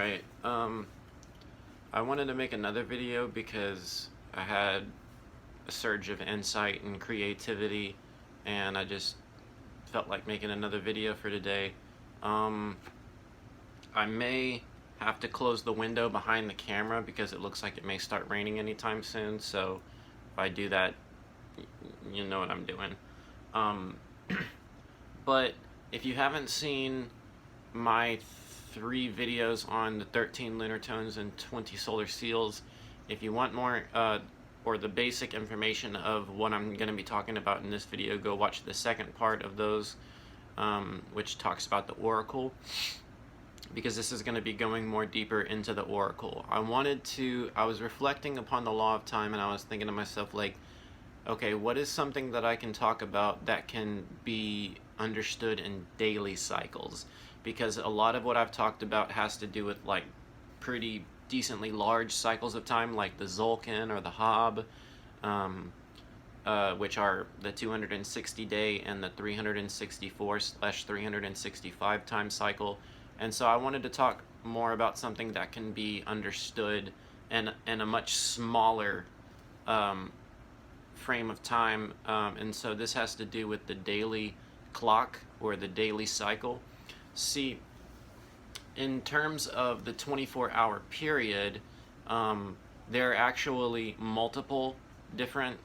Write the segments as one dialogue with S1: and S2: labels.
S1: Alright, I wanted to make another video because I had a surge of insight and creativity and I just felt like making another video for today. I may have to close the window behind the camera because it looks like it may start raining anytime soon, so if I do that, you know what I'm doing. But if you haven't seen my 3 videos on the 13 lunar tones and 20 solar seals, if you want more or the basic information of what I'm going to be talking about in this video, go watch the second part of those, which talks about the oracle, because this is going to be going more deeper into the oracle. I was reflecting upon the law of time, and I was thinking to myself, like, okay, what is something that I can talk about that can be understood in daily cycles? Because a lot of what I've talked about has to do with like pretty decently large cycles of time, like the Zolkin or the Hob, which are the 260 day and the 364/365 time cycle. And so I wanted to talk more about something that can be understood in a much smaller frame of time, and so this has to do with the daily clock or the daily cycle. See, in terms of the 24-hour period, there are actually multiple different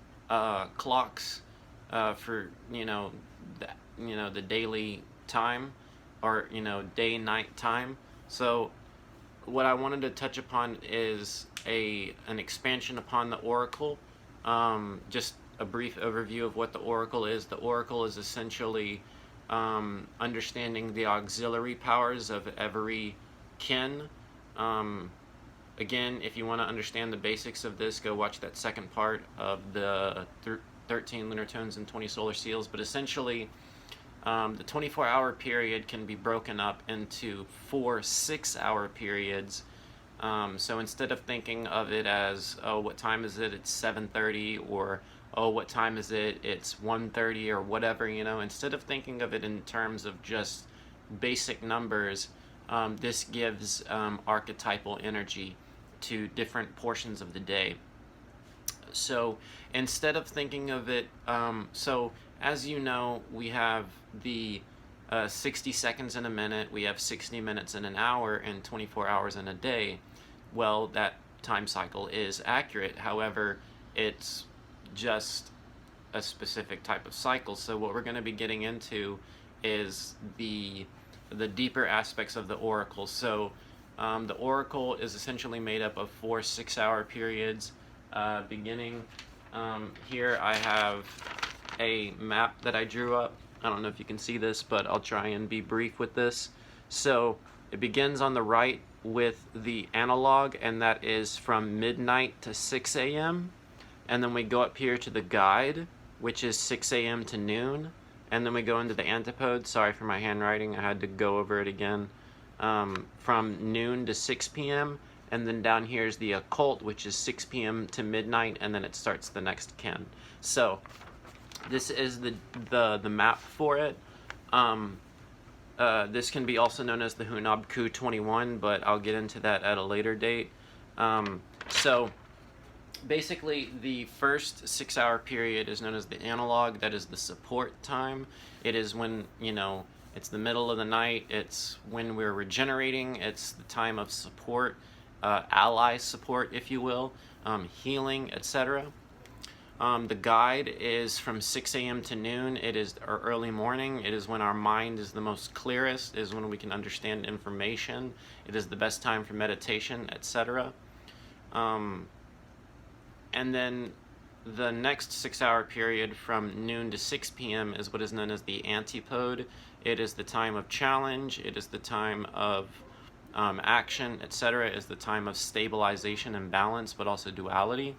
S1: clocks for the daily time, or day-night time. So what I wanted to touch upon is an expansion upon the oracle. Just a brief overview of what the oracle is. The oracle is essentially understanding the auxiliary powers of every kin. Again, if you want to understand the basics of this, go watch that second part of the 13 lunar tones and 20 solar seals. But essentially, the 24-hour period can be broken up into 4 6-hour periods. So instead of thinking of it as, oh, what time is it? It's 7:30, or oh, what time is it? It's 1:30, or whatever, instead of thinking of it in terms of just basic numbers, this gives archetypal energy to different portions of the day. So instead of thinking of it, so as you know, we have the 60 seconds in a minute, we have 60 minutes in an hour, and 24 hours in a day. Well, that time cycle is accurate. However, it's just a specific type of cycle. So what we're going to be getting into is the deeper aspects of the oracle. So the oracle is essentially made up of 4 6-hour periods. Beginning here, I have a map that I drew up. I don't know if you can see this, but I'll try and be brief with this. So it begins on the right with the analog, and that is from midnight to 6 a.m. And then we go up here to the guide, which is 6 a.m. to noon. And then we go into the antipode. Sorry for my handwriting, I had to go over it again. From noon to 6 p.m. And then down here is the occult, which is 6 p.m. to midnight, and then it starts the next kin. So this is the map for it. This can be also known as the Hunabku 21, but I'll get into that at a later date. So basically, the first 6-hour period is known as the analog. That is the support time. It is when, it's the middle of the night. It's when we're regenerating. It's the time of support, ally support, if you will, healing, etc. The guide is from 6 a.m. to noon. It is our early morning. It is when our mind is the most clearest. It is when we can understand information. It is the best time for meditation, etc. And then the next 6-hour period from noon to 6 p.m. is what is known as the antipode. It is the time of challenge. It is the time of action, etc. It is the time of stabilization and balance, but also duality.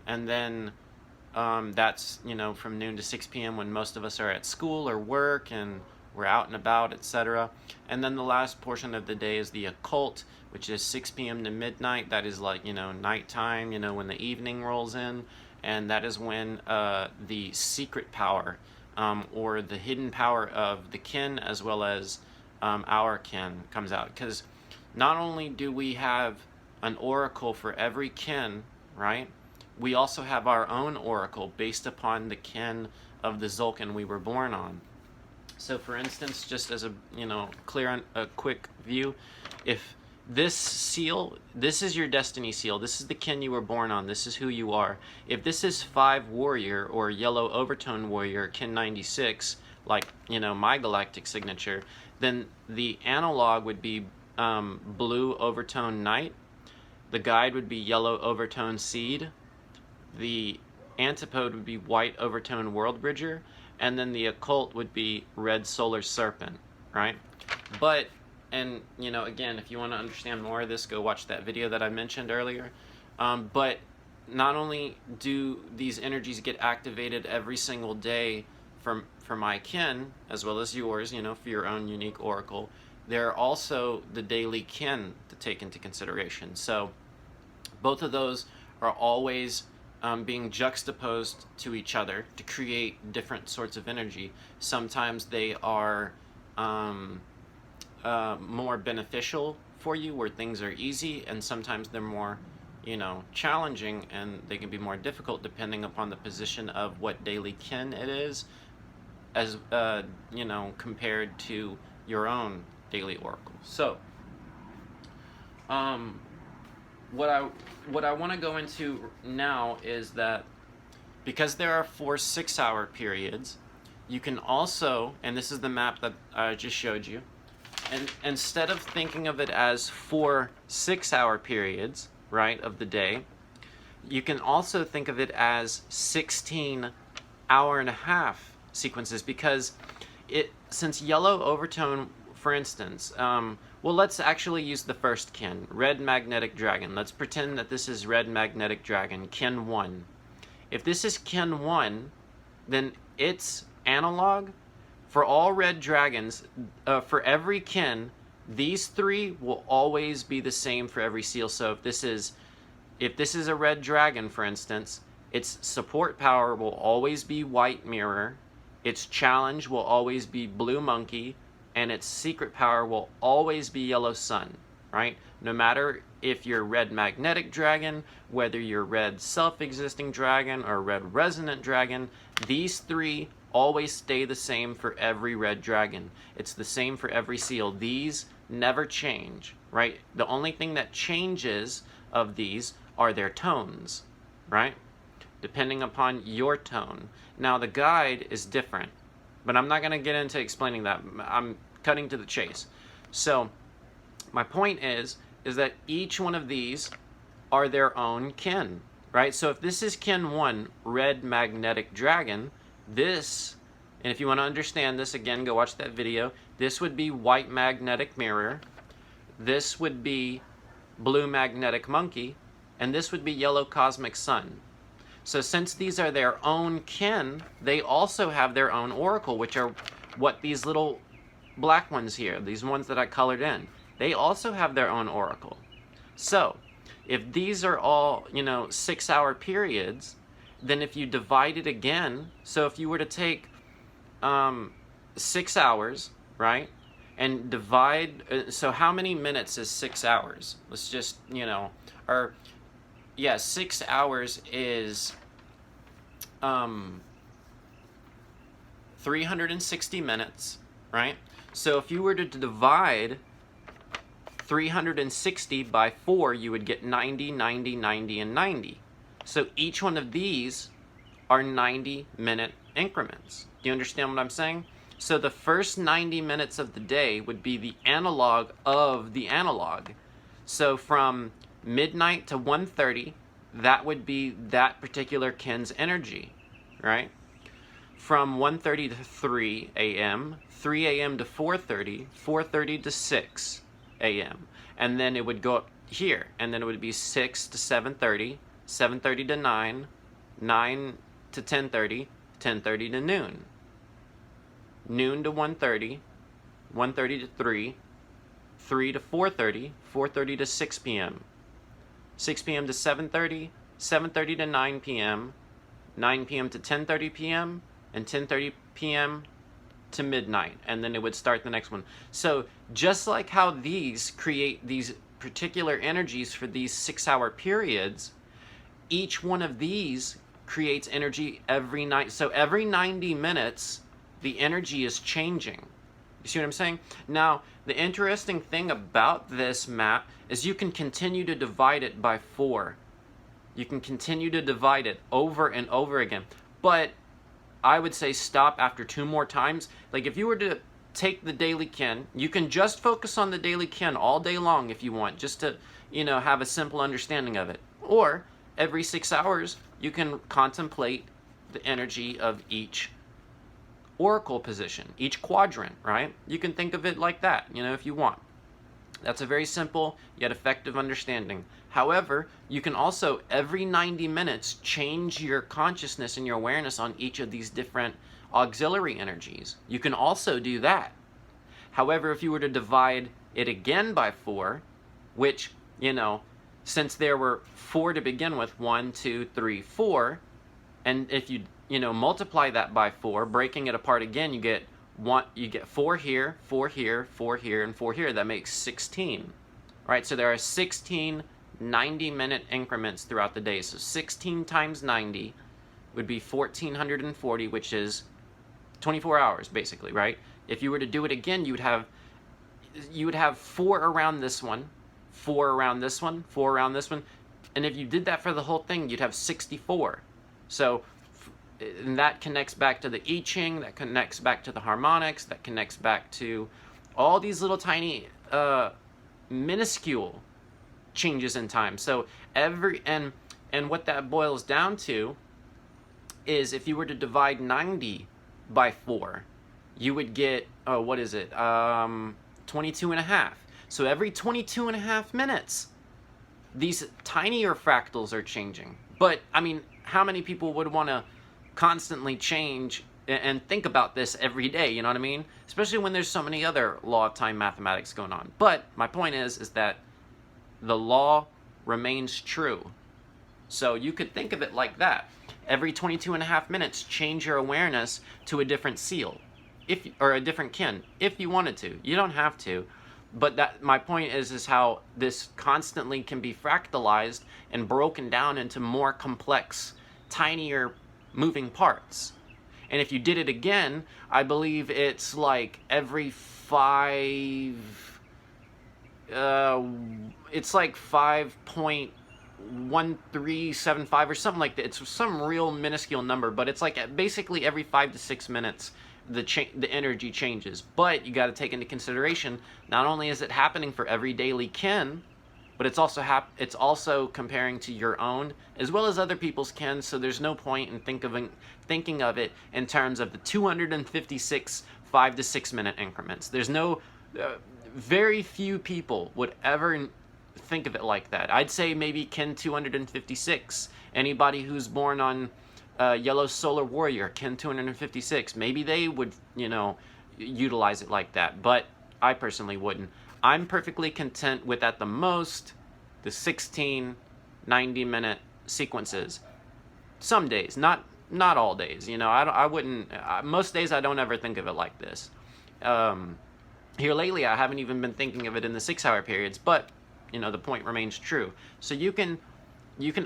S1: And then that's, from noon to 6 p.m. when most of us are at school or work and we're out and about, etc. And then the last portion of the day is the occult, which is 6 p.m. to midnight. That is like, nighttime, when the evening rolls in. And that is when the secret power, or the hidden power of the kin, as well as our kin, comes out. Because not only do we have an oracle for every kin, right? We also have our own oracle based upon the kin of the Zulkin we were born on. So for instance, just as a quick view, if this seal, this is your destiny seal, this is the kin you were born on, this is who you are. If this is 5 warrior or yellow overtone warrior, kin 96, like my galactic signature, then the analog would be blue overtone knight, the guide would be yellow overtone seed, the antipode would be white overtone world bridger, and then the occult would be red solar serpent, right? But, and again, if you want to understand more of this, go watch that video that I mentioned earlier. But not only do these energies get activated every single day for my kin, as well as yours, for your own unique oracle, there are also the daily kin to take into consideration. So both of those are always being juxtaposed to each other to create different sorts of energy. Sometimes they are more beneficial for you, where things are easy, and sometimes they're more challenging, and they can be more difficult depending upon the position of what daily kin it is, as compared to your own daily oracle. So what I want to go into now is that because there are 4 6-hour periods, you can also, and this is the map that I just showed you, and instead of thinking of it as 4 6-hour periods, right, of the day, you can also think of it as 16 hour-and-a-half sequences, because since yellow overtone, for instance, well, let's actually use the first kin, Red Magnetic Dragon. Let's pretend that this is Red Magnetic Dragon, kin 1. If this is kin 1, then its analog for all red dragons, for every kin, these 3 will always be the same for every seal. So if this is a red dragon, for instance, its support power will always be white mirror, its challenge will always be blue monkey, and its secret power will always be yellow sun, right? No matter if you're red magnetic dragon, whether you're red self-existing dragon or red resonant dragon, these 3 always stay the same for every red dragon. It's the same for every seal. These never change, right? The only thing that changes of these are their tones, right? Depending upon your tone. Now the guide is different, but I'm not going to get into explaining that. I'm cutting to the chase. So my point is that each one of these are their own kin, right? So if this is kin 1, Red Magnetic Dragon, this, and if you want to understand this, again, go watch that video. This would be White Magnetic Mirror. This would be Blue Magnetic Monkey. And this would be Yellow Cosmic Sun. So since these are their own kin, they also have their own oracle, which are what these little black ones here, these ones that I colored in, they also have their own oracle. So if these are all 6-hour periods, then if you divide it again, so if you were to take 6 hours, right, and divide, so how many minutes is 6 hours? Let's just 6 hours is 360 minutes, right? So if you were to divide 360 by 4, you would get 90, 90, 90, and 90. So each one of these are 90-minute increments. Do you understand what I'm saying? So the first 90 minutes of the day would be the analog of the analog. So from midnight to 1:30, that would be that particular kin's energy, right? From 1:30 to 3 a.m., 3 a.m. to 4:30, 4:30 to 6 a.m. And then it would go up here, and then it would be 6 to 7:30, 7:30 to 9, 9 to 10:30, 10:30 to noon, noon to 1:30, 1:30 to 3, 3 to 4:30, 4:30 to 6 p.m., 6 p.m. to 7:30, 7:30 to 9 p.m., 9 p.m. to 10:30 p.m., and 10:30 p.m. to midnight, and then it would start the next one. So just like how these create these particular energies for these 6-hour periods, each one of these creates energy every night. So every 90 minutes, the energy is changing. You see what I'm saying? Now, the interesting thing about this map is you can continue to divide it by 4. You can continue to divide it over and over again. But I would say stop after 2 more times. Like if you were to take the daily kin, you can just focus on the daily kin all day long if you want, just to, have a simple understanding of it. Or every 6 hours, you can contemplate the energy of each oracle position, each quadrant, right? You can think of it like that, if you want. That's a very simple yet effective understanding. However, you can also, every 90 minutes, change your consciousness and your awareness on each of these different auxiliary energies. You can also do that. However, if you were to divide it again by 4, which, since there were 4 to begin with, 1, 2, 3, 4, and if you, multiply that by 4, breaking it apart again, you get 4 here, 4 here, 4 here, and 4 here. That makes 16, right? So there are 16 90-minute increments throughout the day. So 16 times 90 would be 1440, which is 24 hours, basically, right? If you were to do it again, you would have 4 around this one, 4 around this one, 4 around this one, and if you did that for the whole thing, you'd have 64. So, and that connects back to the I Ching, that connects back to the harmonics, that connects back to all these little tiny, minuscule changes in time. So and what that boils down to is if you were to divide 90 by 4, you would get, 22 and a half. So every 22 and a half minutes, these tinier fractals are changing. But, how many people would want to constantly change and think about this every day, you know what I mean? Especially when there's so many other law of time mathematics going on. But my point is that the law remains true. So you could think of it like that. Every 22 and a half minutes, change your awareness to a different seal, or a different kin, if you wanted to. You don't have to. But my point is how this constantly can be fractalized and broken down into more complex, tinier moving parts. And if you did it again, I believe it's like every 5... it's like 5.1375 or something like that. It's some real minuscule number, but it's like basically every 5 to 6 minutes the energy changes. But you got to take into consideration, not only is it happening for every daily kin, but it's also comparing to your own as well as other people's kin. So there's no point in thinking of it in terms of the 256 5 to 6 minute increments. There's no very few people would ever think of it like that. I'd say maybe kin 256. Anybody who's born on Yellow Solar Warrior, kin 256, maybe they would, utilize it like that. But I personally wouldn't. I'm perfectly content with, at the most, the 16 90-minute sequences. Some days, not all days. I wouldn't. Most days I don't ever think of it like this. Here lately, I haven't even been thinking of it in the 6-hour periods, but, the point remains true. So you can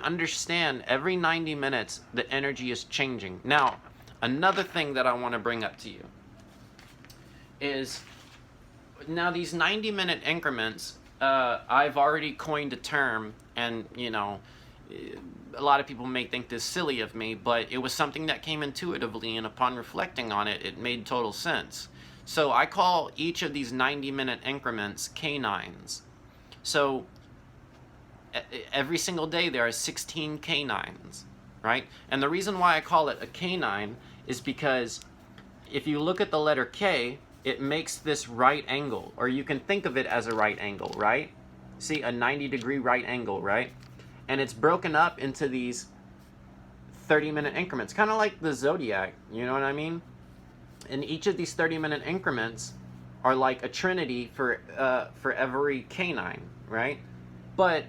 S1: understand every 90 minutes the energy is changing. Now, another thing that I want to bring up to you is, now these 90-minute increments, I've already coined a term, and, a lot of people may think this silly of me, but it was something that came intuitively, and upon reflecting on it, it made total sense. So I call each of these 90-minute increments K-9’s. So every single day there are 16 K-9’s, right? And the reason why I call it a K-9 is because if you look at the letter K, it makes this right angle, or you can think of it as a right angle, right? See, a 90-degree right angle, right? And it's broken up into these 30-minute increments, kind of like the zodiac, you know what I mean? And each of these 30-minute increments are like a trinity for every K-9, right? But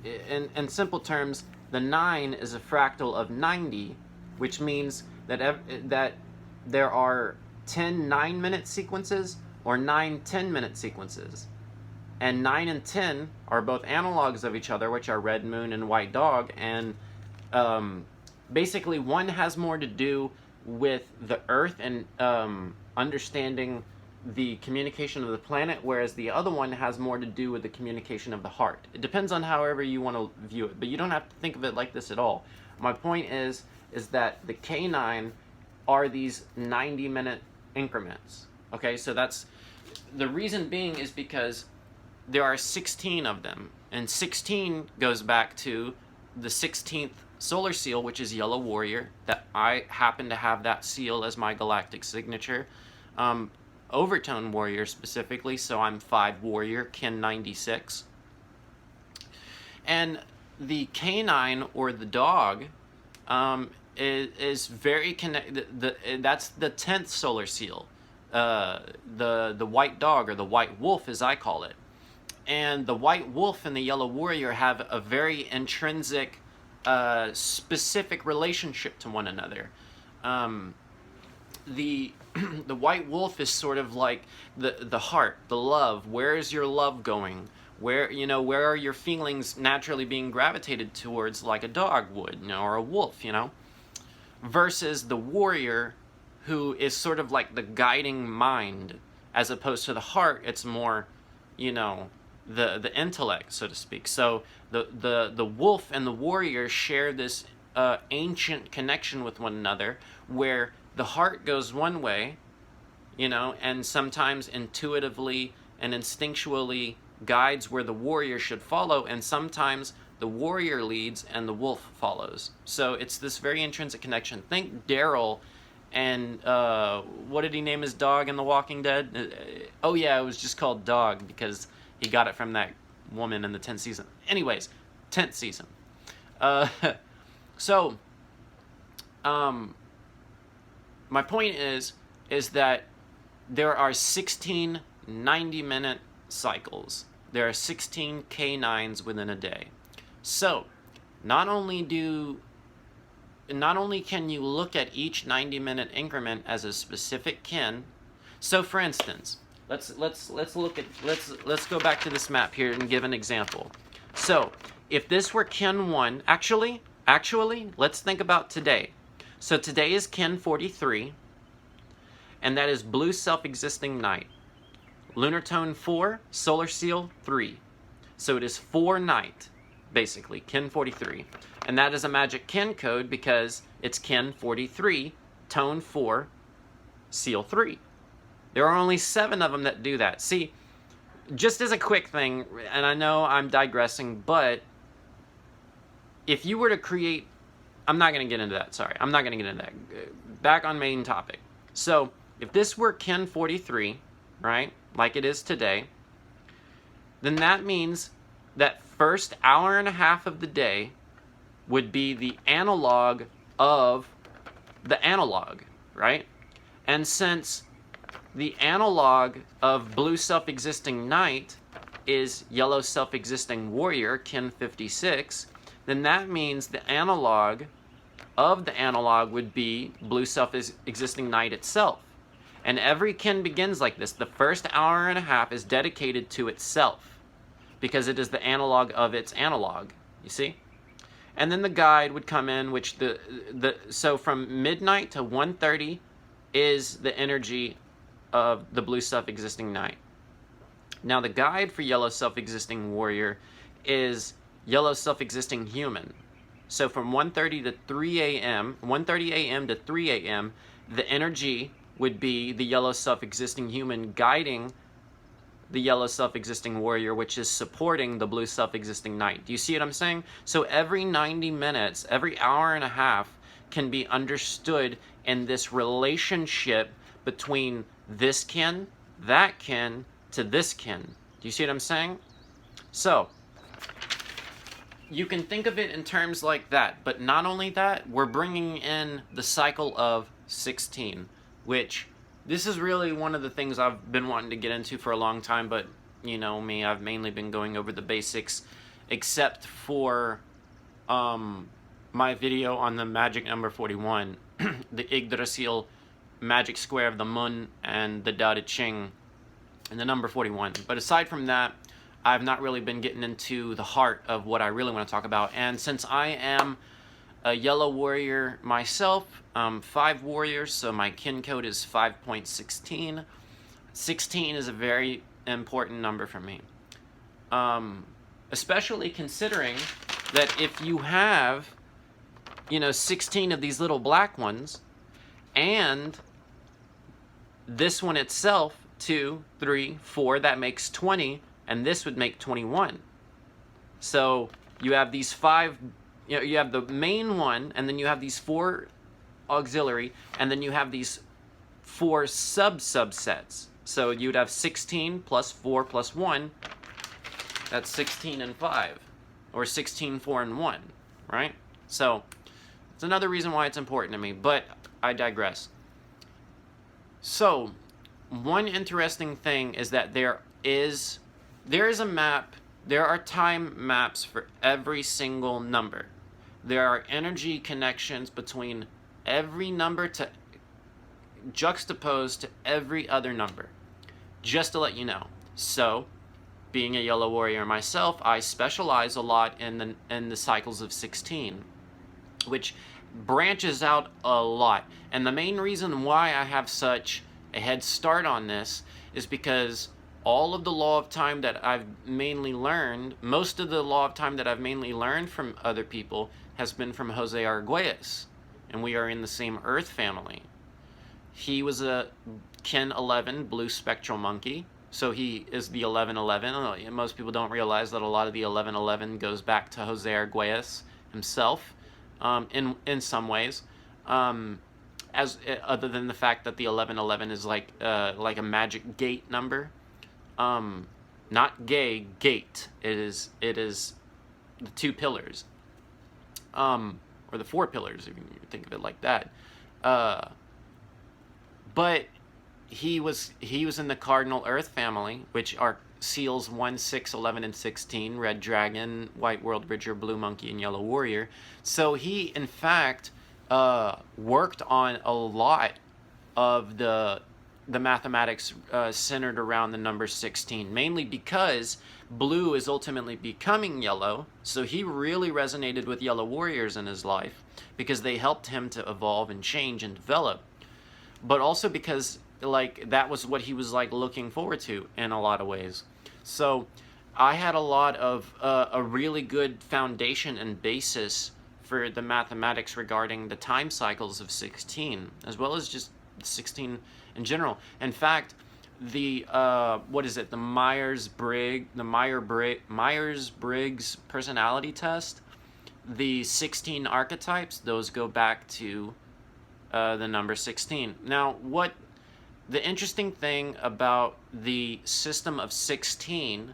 S1: in simple terms, the 9 is a fractal of 90, which means that there are 10 9-minute sequences or 9 10-minute sequences. And 9 and 10 are both analogs of each other, which are red moon and white dog. And basically, one has more to do with the Earth and understanding the communication of the planet, whereas the other one has more to do with the communication of the heart. It depends on however you want to view it, but you don't have to think of it like this at all. My point is that the K-9 are these 90-minute increments. Okay, so that's the reason being is because there are 16 of them, and 16 goes back to the 16th solar seal, which is Yellow Warrior, that I happen to have that seal as my galactic signature. Overtone Warrior specifically, so I'm 5 Warrior, kin 96. And the K-9 or the dog is very connected. That's the 10th solar seal, the white dog, or the white wolf as I call it. And the white wolf and the yellow warrior have a very intrinsic, specific relationship to one another. The the white wolf is sort of like the heart, the love. Where is your love going? Where are your feelings naturally being gravitated towards, like a dog would, or a wolf, versus the warrior, who is sort of like the guiding mind, as opposed to the heart. It's more, the intellect, so to speak. So the wolf and the warrior share this ancient connection with one another, where the heart goes one way, and sometimes intuitively and instinctually guides where the warrior should follow, and sometimes the warrior leads and the wolf follows. So it's this very intrinsic connection. Think Daryl and what did he name his dog in The Walking Dead? Oh yeah, it was just called Dog because he got it from that woman in the 10th season. Anyways, 10th season. My point is that there are 16 90-minute cycles. There are 16 K-9s within a day. So, not only can you look at each 90-minute increment as a specific kin. So, for instance, let's go back to this map here and give an example. So, if this were kin 1, actually, let's think about today. So today is kin 43, and that is blue self-existing night. Lunar tone 4, solar seal 3. So it is 4 night, basically, kin 43. And that is a magic kin code because it's kin 43, tone 4, seal 3. There are only 7 of them that do that. See, just as a quick thing, and I know I'm digressing, but if you were to create, I'm not going to get into that, sorry. I'm not going to get into that. Back on main topic. So, if this were kin 43, right, like it is today, then that means that first hour and a half of the day would be the analog of the analog, right? And since the analog of blue self-existing night is yellow self-existing warrior, kin 56, then that means the analog of the analog would be blue self-existing night itself. And every kin begins like this. The first hour and a half is dedicated to itself because it is the analog of its analog, you see? And then the guide would come in, which so from midnight to 1:30 is the energy of the blue self-existing night. Now the guide for yellow self-existing warrior is yellow self-existing human. So from 1:30 to 3 a.m., 1:30 a.m. to 3 a.m., the energy would be the yellow self-existing human guiding the yellow self-existing warrior, which is supporting the blue self-existing night. Do you see what I'm saying? So every 90 minutes, every hour and a half can be understood in this relationship between this kin, that kin, to this kin. Do you see what I'm saying? So, you can think of it in terms like that, but not only that, we're bringing in the cycle of 16, which this is really one of the things I've been wanting to get into for a long time, but you know me, I've mainly been going over the basics, except for my video on the magic number 41, the Yggdrasil magic square of the Mun and the Dao De Ching and the number 41. But aside from that, I've not really been getting into the heart of what I really want to talk about. And since I am a yellow warrior myself, 5 warriors, so my kin code is 5.16. 16 is a very important number for me. Especially considering that if you have, 16 of these little black ones, and this one itself, 2, 3, 4, that makes 20, and this would make 21. So you have these 5, you have the main one, and then you have these 4 auxiliary, and then you have these 4 subsets. So you'd have 16 plus 4 plus 1, that's 16 and 5, or 16, 4, and 1, right? So it's another reason why it's important to me, but I digress. So one interesting thing is that there is a map, there are time maps for every single number. There are energy connections between every number to juxtaposed to every other number, just to let you know. So being a yellow warrior myself, I specialize a lot in the cycles of 16, which branches out a lot. And the main reason why I have such a head start on this is because all of the law of time that I've mainly learned, most of the law of time that I've mainly learned from other people has been from Jose Arguelles, and we are in the same Earth family. He was a Kin 11 blue spectral monkey, so he is the 1111. Most people don't realize that a lot of the 1111 goes back to Jose Arguelles himself, in some ways, as other than the fact that the 1111 is like a magic gate number, not gay, gate. It is the 2 pillars, or the 4 pillars, if you think of it like that. But he was in the Cardinal Earth family, which are seals 1, 6, 11, and 16, Red Dragon, White World Bridger, Blue Monkey, and Yellow Warrior. So he, in fact, worked on a lot of the mathematics centered around the number 16, mainly because blue is ultimately becoming yellow. So he really resonated with yellow warriors in his life because they helped him to evolve and change and develop. But also because that was what he was looking forward to in a lot of ways. So I had a lot of a really good foundation and basis for the mathematics regarding the time cycles of 16, as well as just 16 in general. In fact, the the Myers-Briggs personality test, the 16 archetypes, those go back to the number 16. Now, the interesting thing about the system of 16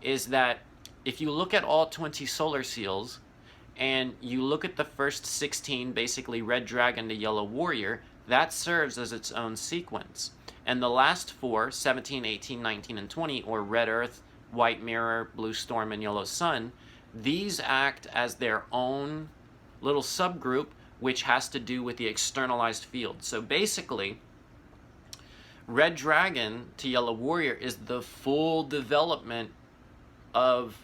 S1: is that if you look at all 20 solar seals and you look at the first 16, basically Red Dragon to Yellow Warrior, that serves as its own sequence. And the last 4, 17, 18, 19, and 20, or Red Earth, White Mirror, Blue Storm, and Yellow Sun, these act as their own little subgroup, which has to do with the externalized field. So basically, Red Dragon to Yellow Warrior is the full development of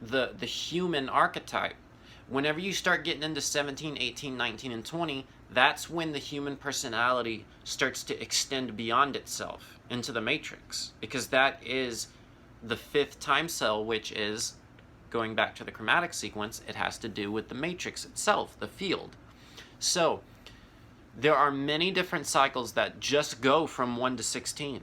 S1: the human archetype. Whenever you start getting into 17, 18, 19, and 20, that's when the human personality starts to extend beyond itself into the matrix, because that is the 5th time cell, which is, going back to the chromatic sequence, it has to do with the matrix itself, the field. So there are many different cycles that just go from 1 to 16,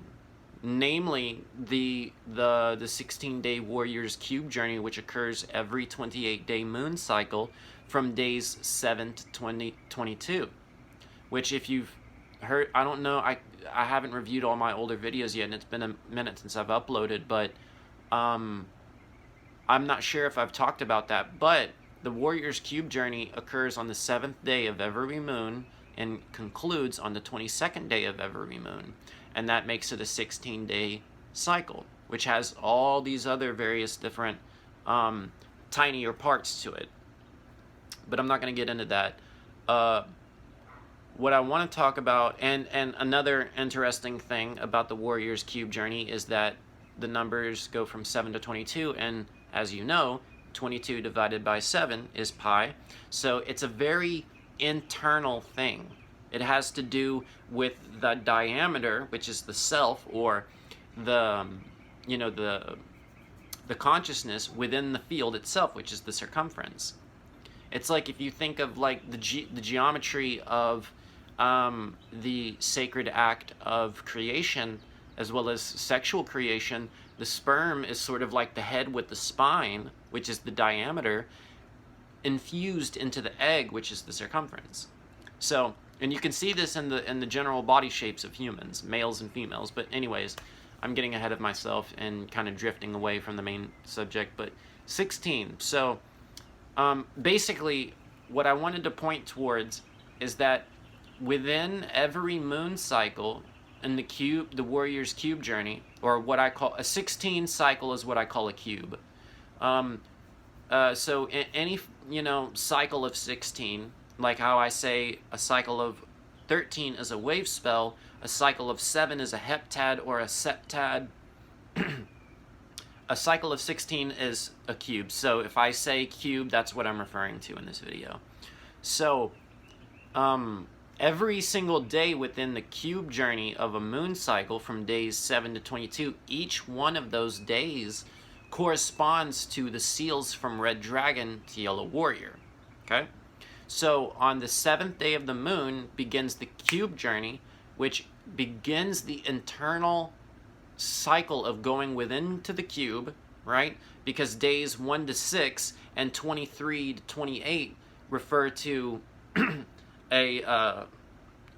S1: namely the 16-day Warrior's Cube journey, which occurs every 28-day moon cycle from days 7 to 22, which, if you've heard, I don't know, I haven't reviewed all my older videos yet, and it's been a minute since I've uploaded, but I'm not sure if I've talked about that, but the Warrior's Cube journey occurs on the 7th day of every moon and concludes on the 22nd day of every moon. And that makes it a 16-day cycle, which has all these other various different tinier parts to it. But I'm not going to get into that. what I want to talk about, and another interesting thing about the Warriors Cube journey is that the numbers go from 7 to 22, and as you know, 22 divided by 7 is pi. So it's a very internal thing. It has to do with the diameter, which is the self, or the, you know, the consciousness within the field itself, which is the circumference. It's like if you think of like the geometry of the sacred act of creation, as well as sexual creation, the sperm is sort of like the head with the spine, which is the diameter, infused into the egg, which is the circumference. So, and you can see this in the general body shapes of humans, males and females. But anyways, I'm getting ahead of myself and kind of drifting away from the main subject. But 16. So, basically, what I wanted to point towards is that within every moon cycle in the Warrior's Cube journey, or what I call a 16 cycle is what I call a cube. So any, cycle of 16, like how I say a cycle of 13 is a wave spell, a cycle of 7 is a heptad or a septad. A cycle of 16 is a cube. So if I say cube, that's what I'm referring to in this video. So every single day within the cube journey of a moon cycle from days 7 to 22, each one of those days corresponds to the seals from Red Dragon to Yellow Warrior. Okay? So on the 7th day of the moon begins the cube journey, which begins the internal cycle of going within to the cube, right? Because days 1 to 6 and 23 to 28 refer to a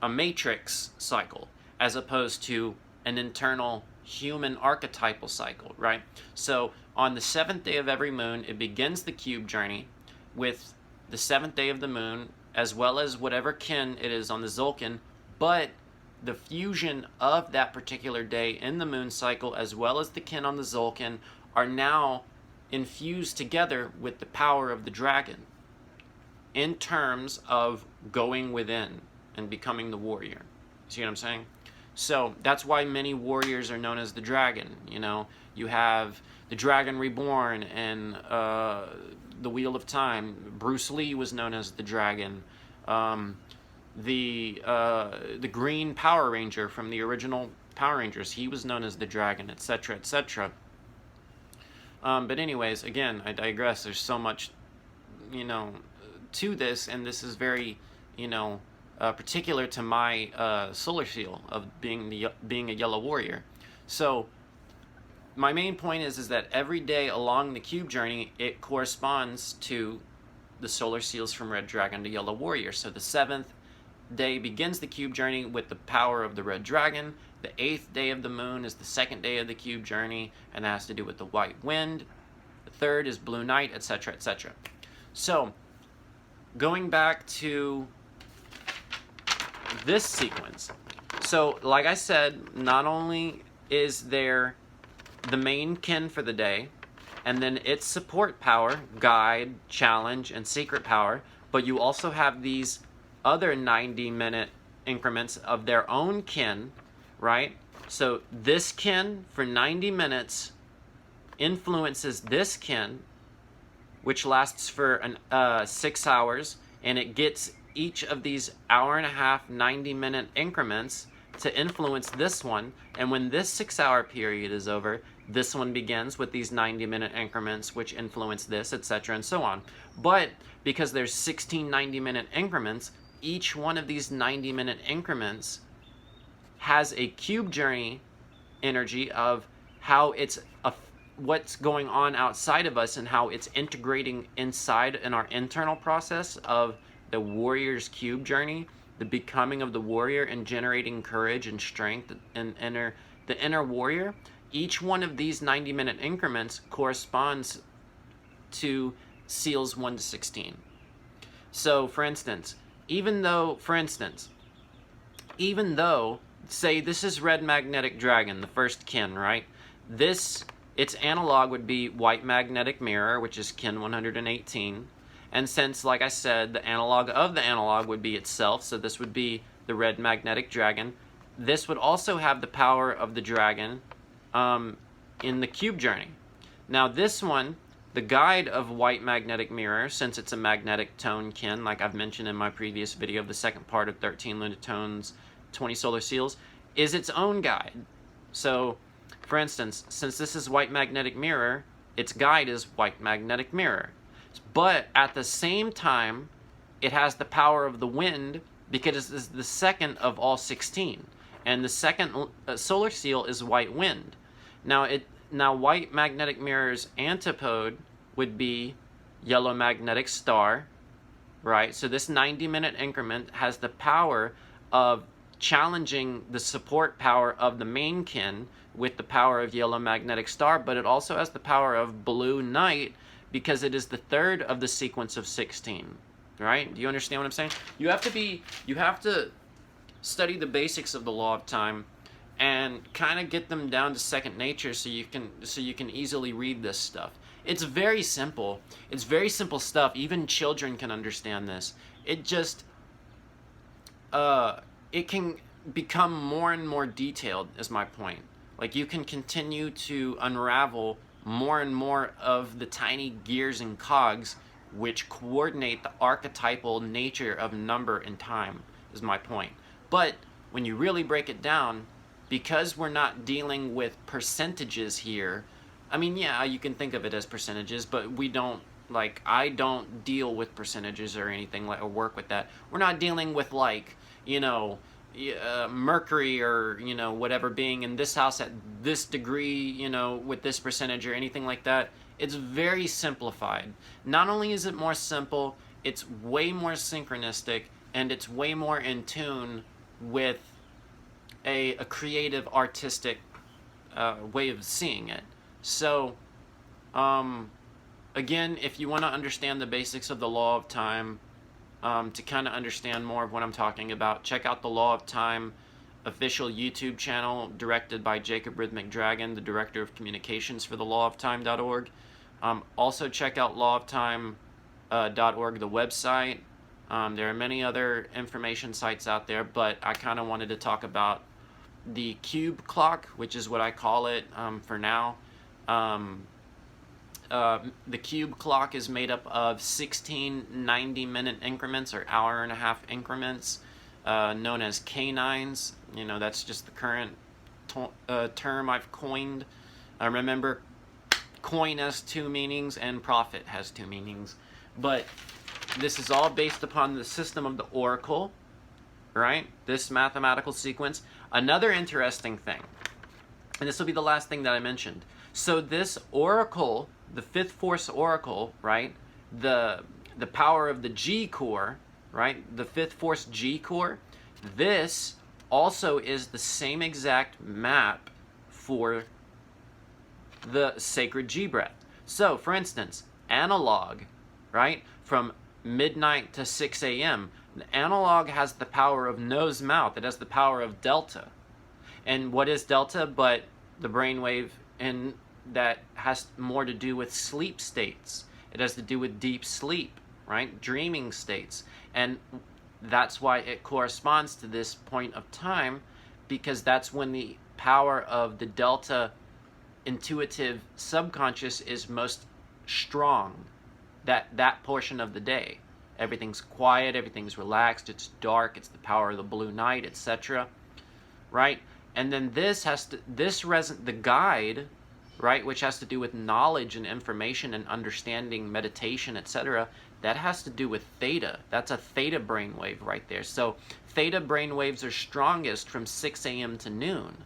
S1: matrix cycle, as opposed to an internal human archetypal cycle, right? So on the 7th day of every moon, it begins the cube journey with the 7th day of the moon, as well as whatever kin it is on the Zolkin, but the fusion of that particular day in the moon cycle, as well as the kin on the Zolkin, are now infused together with the power of the dragon in terms of going within and becoming the warrior. See what I'm saying? So that's why many warriors are known as the dragon. You have the Dragon Reborn and the Wheel of Time. Bruce Lee was known as the dragon. The Green Power Ranger from the original Power Rangers, he was known as the dragon, etc., etc. But anyways, again, I digress. There's so much, to this, and this is very, particular to my solar seal of being a yellow warrior. So my main point is that every day along the cube journey, it corresponds to the solar seals from Red Dragon to Yellow Warrior. So the 7th day begins the cube journey with the power of the Red Dragon. The 8th day of the moon is the 2nd day of the cube journey, and that has to do with the white wind. The 3rd is blue night, etc., etc. So going back to this sequence. So like I said, not only is there the main kin for the day, and then its support power, guide, challenge, and secret power, but you also have these other 90-minute increments of their own kin, right? So this kin for 90 minutes influences this kin, which lasts for 6 hours, and it gets each of these hour-and-a-half, 90-minute increments to influence this one. And when this 6-hour period is over, this one begins with these 90-minute increments, which influence this, etc., and so on. But because there's 16 90-minute increments, each one of these 90-minute increments has a cube journey energy of how it's what's going on outside of us and how it's integrating inside in our internal process of the warrior's cube journey, the becoming of the warrior and generating courage and strength and the inner warrior. Each one of these 90-minute increments corresponds to seals 1 to 16. So for instance, even though, say this is Red Magnetic Dragon, the first kin, right? Its analog would be White Magnetic Mirror, which is kin 118. And since, like I said, the analog of the analog would be itself, so this would be the red magnetic dragon, this would also have the power of the dragon in the cube journey. Now this one, the guide of white magnetic mirror, since it's a magnetic tone kin, like I've mentioned in my previous video of the second part of 13 lunar tones, 20 solar seals, is its own guide. So, for instance, since this is white magnetic mirror, its guide is white magnetic mirror. But at the same time, it has the power of the wind because it's the second of all 16. And the second solar seal is white wind. Now white magnetic mirror's antipode would be yellow magnetic star, right? So this 90-minute increment has the power of challenging the support power of the main kin with the power of yellow magnetic star, but it also has the power of blue night because it is the third of the sequence of 16, right? Do you understand what I'm saying? You have to study the basics of the law of time and kind of get them down to second nature so you can easily read this stuff. It's very simple. It's very simple stuff. Even children can understand this. It just it can become more and more detailed, is my point. Like, you can continue to unravel more and more of the tiny gears and cogs which coordinate the archetypal nature of number and time, is my point. But when you really break it down, because we're not dealing with percentages here, I mean, yeah, you can think of it as percentages, but we don't, like, I don't deal with percentages or anything like, or work with that. We're not dealing with, like, you know, Mercury or, you know, whatever being in this house at this degree, you know, with this percentage or anything like that. It's very simplified. Not only is it more simple, it's way more synchronistic, and it's way more in tune with a creative, artistic way of seeing it. So, again, if you want to understand the basics of the law of time, to kind of understand more of what I'm talking about, check out the Law of Time official YouTube channel directed by Jacob Rhythmic Dragon, the Director of Communications for the lawoftime.org. Also check out lawoftime.org, the website. There are many other information sites out there, but I kind of wanted to talk about the cube clock, which is what I call it for now. The cube clock is made up of 16 90-minute increments or hour-and-a-half increments, known as K-9’s. You know, that's just the current term I've coined. Remember, coin has two meanings and profit has two meanings. But this is all based upon the system of the oracle, right? This mathematical sequence. Another interesting thing, and this will be the last thing that I mentioned. So this oracle, the fifth force oracle, right? The power of the G core, right? The fifth force G core. This also is the same exact map for the sacred G breath. So, for instance, analog, right? From midnight to 6 a.m. The analog has the power of nose mouth. It has the power of delta. And what is delta but the brainwave in that has more to do with sleep states? It has to do with deep sleep, right? Dreaming states. And that's why it corresponds to this point of time, because that's when the power of the delta intuitive subconscious is most strong, that portion of the day. Everything's quiet, everything's relaxed, it's dark, it's the power of the blue night, etc. Right? And then the guide, right, which has to do with knowledge and information and understanding, meditation, etc., that has to do with theta. That's a theta brainwave right there. So theta brainwaves are strongest from 6 a.m. to noon,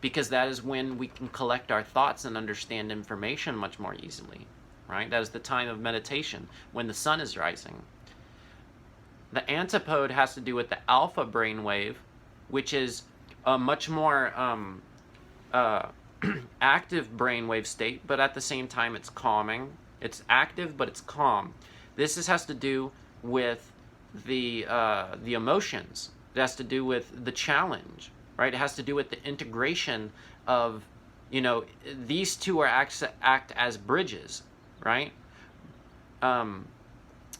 S1: because that is when we can collect our thoughts and understand information much more easily, right? That is the time of meditation, when the sun is rising. The antipode has to do with the alpha brainwave, which is a much more active brainwave state, but at the same time it's calming. It's active, but it's calm. This has to do with the emotions. It has to do with the challenge, right? It has to do with the integration of, you know, these two act as bridges, right?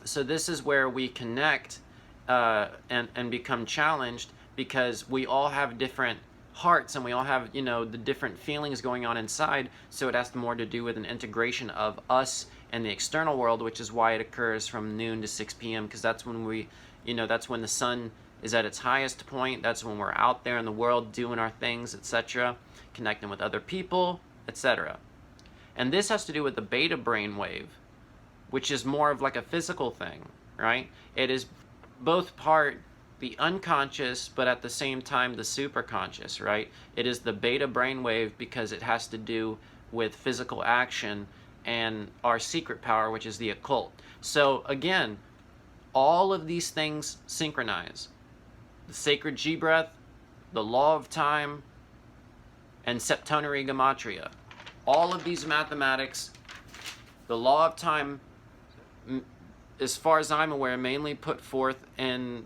S1: So this is where we connect and become challenged, because we all have different hearts and we all have, the different feelings going on inside. So it has more to do with an integration of us and the external world, which is why it occurs from noon to 6 p.m. because that's when that's when the sun is at its highest point. That's when we're out there in the world doing our things, etc., connecting with other people, etc. And this has to do with the beta brainwave, which is more of like a physical thing, right? It is both part the unconscious, but at the same time the superconscious, right? It is the beta brainwave because it has to do with physical action and our secret power, which is the occult. So again, all of these things synchronize. The sacred G-breath, the law of time, and septonary gematria. All of these mathematics, the law of time, as far as I'm aware, mainly put forth in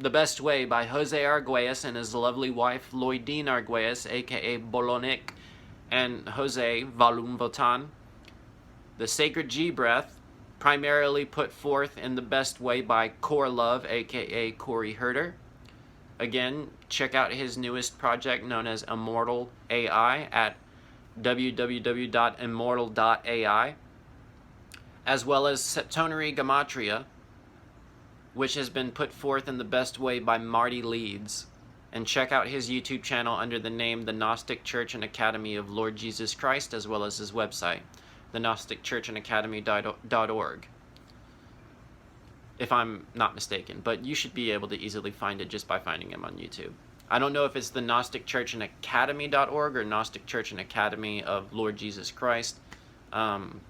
S1: the best way by Jose Arguelles and his lovely wife, Loidine Arguelles, aka Bolonik, and Jose Valum Votan. The sacred G-breath, primarily put forth in the best way by Core Love, aka Corey Herter. Again, check out his newest project known as Immortal AI at www.immortal.ai, as well as Septonary Gematria, which has been put forth in the best way by Marty Leeds. And check out his YouTube channel under the name The Gnostic Church and Academy of Lord Jesus Christ, as well as his website, thegnosticchurchandacademy.org, if I'm not mistaken. But you should be able to easily find it just by finding him on YouTube. I don't know if it's the Gnostic Church and Academy.org or Gnostic Church and Academy of Lord Jesus Christ. I'm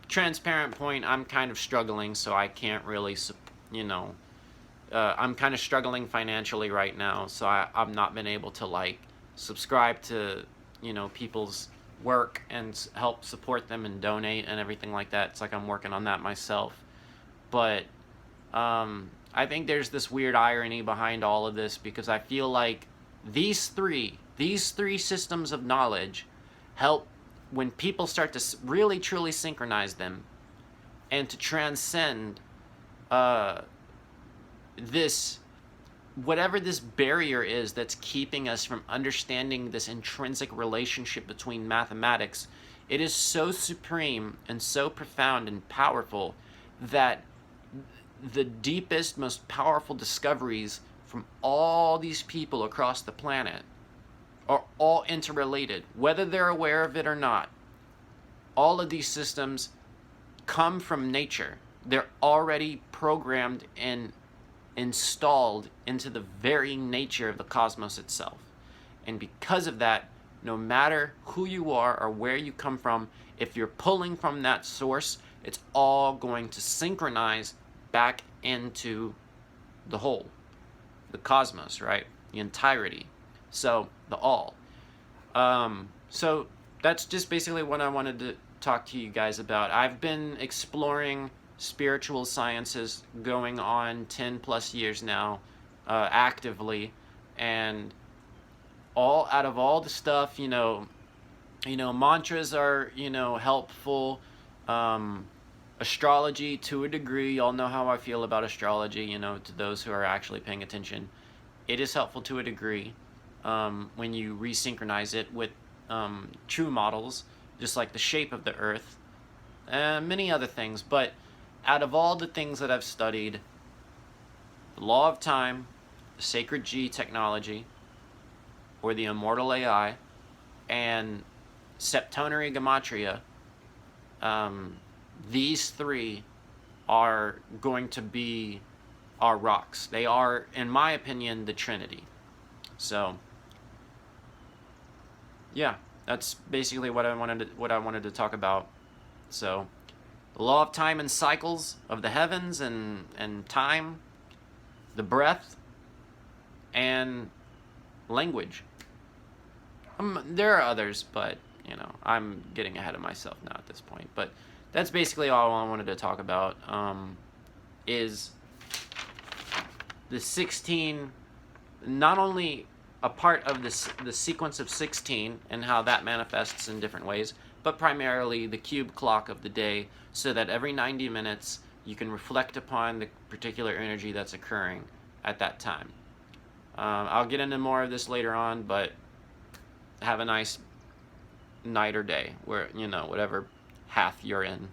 S1: transparent point, I'm kind of struggling, so I can't really, I'm kind of struggling financially right now, so I've not been able to like subscribe to, people's work and help support them and donate and everything like that. It's like I'm working on that myself. But I think there's this weird irony behind all of this, because I feel like these three systems of knowledge help when people start to really truly synchronize them and to transcend this, whatever this barrier is that's keeping us from understanding this intrinsic relationship between mathematics. It is so supreme and so profound and powerful that the deepest, most powerful discoveries from all these people across the planet are all interrelated, whether they're aware of it or not. All of these systems come from nature. They're already programmed and installed into the very nature of the cosmos itself. And because of that, no matter who you are or where you come from, if you're pulling from that source, it's all going to synchronize back into the whole, the cosmos, right? The entirety. So, the all. So that's just basically what I wanted to talk to you guys about. I've been exploring spiritual sciences going on 10 plus years now, actively, and out of all the stuff, mantras are, helpful. Astrology to a degree, y'all know how I feel about astrology, to those who are actually paying attention. It is helpful to a degree when you resynchronize it with true models, just like the shape of the earth, and many other things. But out of all the things that I've studied, the law of time, the sacred G technology, or the immortal AI, and septonary gematria, these three are going to be our rocks. They are, in my opinion, the Trinity. So, yeah, that's basically what I wanted to talk about. So, the law of time and cycles of the heavens and time, the breath, and language. There are others, but I'm getting ahead of myself now at this point. But that's basically all I wanted to talk about. Is the 16 not only a part of the sequence of 16 and how that manifests in different ways, but primarily the cube clock of the day, so that every 90 minutes you can reflect upon the particular energy that's occurring at that time. I'll get into more of this later on, but have a nice night or day, where, whatever half you're in.